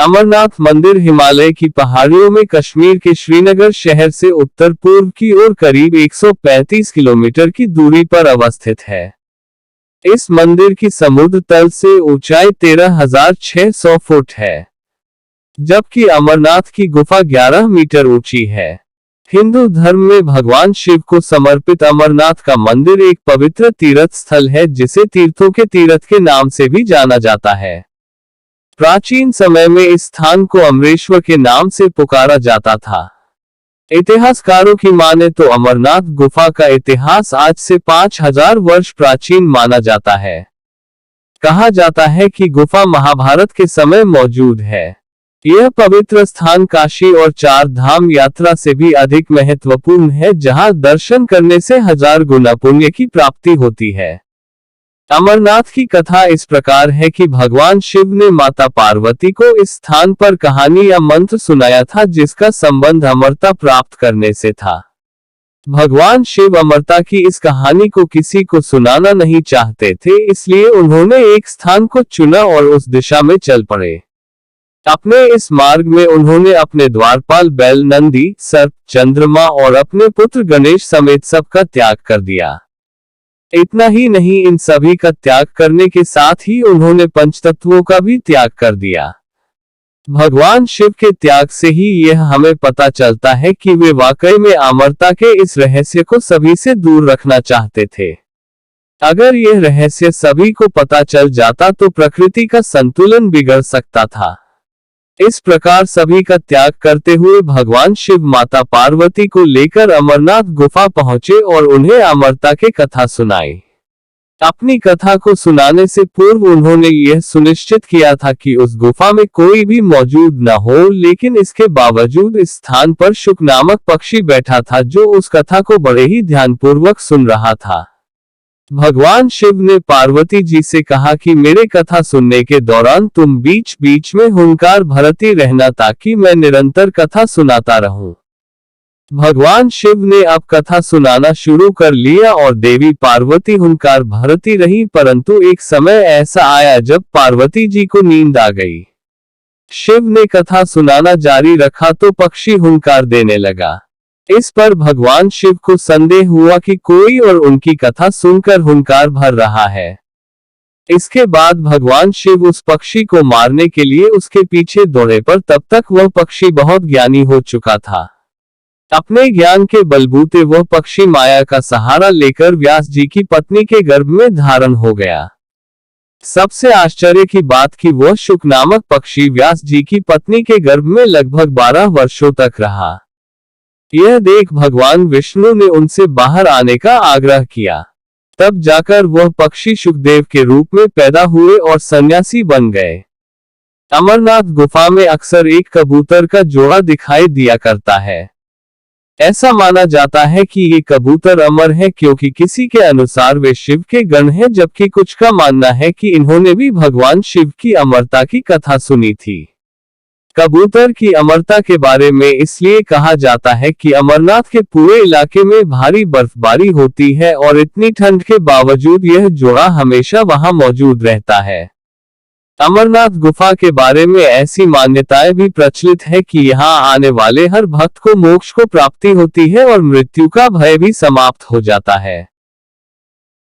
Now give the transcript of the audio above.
अमरनाथ मंदिर हिमालय की पहाड़ियों में कश्मीर के श्रीनगर शहर से उत्तर पूर्व की ओर करीब 135 किलोमीटर की दूरी पर अवस्थित है। इस मंदिर की समुद्र तल से ऊंचाई 13,600 फुट है, जबकि अमरनाथ की गुफा 11 मीटर ऊंची है। हिंदू धर्म में भगवान शिव को समर्पित अमरनाथ का मंदिर एक पवित्र तीर्थ स्थल है, जिसे तीर्थों के तीर्थ के नाम से भी जाना जाता है। प्राचीन समय में इस स्थान को अमरेश्वर के नाम से पुकारा जाता था। इतिहासकारों की माने तो अमरनाथ गुफा का इतिहास आज से 5000 वर्ष प्राचीन माना जाता है। कहा जाता है कि गुफा महाभारत के समय मौजूद है। यह पवित्र स्थान काशी और 4 धाम यात्रा से भी अधिक महत्वपूर्ण है, जहां दर्शन करने से 1000 गुना पुण्य की प्राप्ति होती है। अमरनाथ की कथा इस प्रकार है कि भगवान शिव ने माता पार्वती को इस स्थान पर कहानी या मंत्र सुनाया था, जिसका संबंध अमरता प्राप्त करने से था। भगवान शिव अमरता की इस कहानी को किसी को सुनाना नहीं चाहते थे, इसलिए उन्होंने एक स्थान को चुना और उस दिशा में चल पड़े। अपने इस मार्ग में उन्होंने अपने द्वारपाल बैल, नंदी, सर्प, चंद्रमा और अपने पुत्र गणेश समेत सबका त्याग कर दिया। इतना ही नहीं, इन सभी का त्याग करने के साथ ही उन्होंने पंचतत्वों का भी त्याग कर दिया। भगवान शिव के त्याग से ही यह हमें पता चलता है कि वे वाकई में अमरता के इस रहस्य को सभी से दूर रखना चाहते थे। अगर यह रहस्य सभी को पता चल जाता तो प्रकृति का संतुलन बिगड़ सकता था। इस प्रकार सभी का त्याग करते हुए भगवान शिव माता पार्वती को लेकर अमरनाथ गुफा पहुंचे और उन्हें अमरता के कथा सुनाई। अपनी कथा को सुनाने से पूर्व उन्होंने यह सुनिश्चित किया था कि उस गुफा में कोई भी मौजूद न हो, लेकिन इसके बावजूद इस स्थान पर शुक नामक पक्षी बैठा था, जो उस कथा को बड़े ही ध्यानपूर्वक सुन रहा था। भगवान शिव ने पार्वती जी से कहा कि मेरे कथा सुनने के दौरान तुम बीच बीच में हुंकार भरती रहना, ताकि मैं निरंतर कथा सुनाता रहूं। भगवान शिव ने अब कथा सुनाना शुरू कर लिया और देवी पार्वती हुंकार भरती रही, परंतु एक समय ऐसा आया जब पार्वती जी को नींद आ गई। शिव ने कथा सुनाना जारी रखा तो पक्षी हुंकार देने लगा। इस पर भगवान शिव को संदेह हुआ कि कोई और उनकी कथा सुनकर हुंकार भर रहा है। इसके बाद भगवान शिव उस पक्षी को मारने के लिए उसके पीछे दौड़े, पर तब तक वह पक्षी बहुत ज्ञानी हो चुका था। अपने ज्ञान के बलबूते वह पक्षी माया का सहारा लेकर व्यास जी की पत्नी के गर्भ में धारण हो गया। सबसे आश्चर्य की बात कि वह शुक नामक पक्षी व्यास जी की पत्नी के गर्भ में लगभग 12 वर्षों तक रहा। यह देख भगवान विष्णु ने उनसे बाहर आने का आग्रह किया। तब जाकर वह पक्षी शुकदेव के रूप में पैदा हुए और सन्यासी बन गए। अमरनाथ गुफा में अक्सर एक कबूतर का जोड़ा दिखाई दिया करता है। ऐसा माना जाता है कि ये कबूतर अमर है, क्योंकि किसी के अनुसार वे शिव के गण हैं, जबकि कुछ का मानना है कि इन्होंने भी भगवान शिव की अमरता की कथा सुनी थी। कबूतर की अमरता के बारे में इसलिए कहा जाता है कि अमरनाथ के पूरे इलाके में भारी बर्फबारी होती है और इतनी ठंड के बावजूद यह जोड़ा हमेशा वहां मौजूद रहता है। अमरनाथ गुफा के बारे में ऐसी मान्यताएं भी प्रचलित है कि यहां आने वाले हर भक्त को मोक्ष को प्राप्ति होती है और मृत्यु का भय भी समाप्त हो जाता है।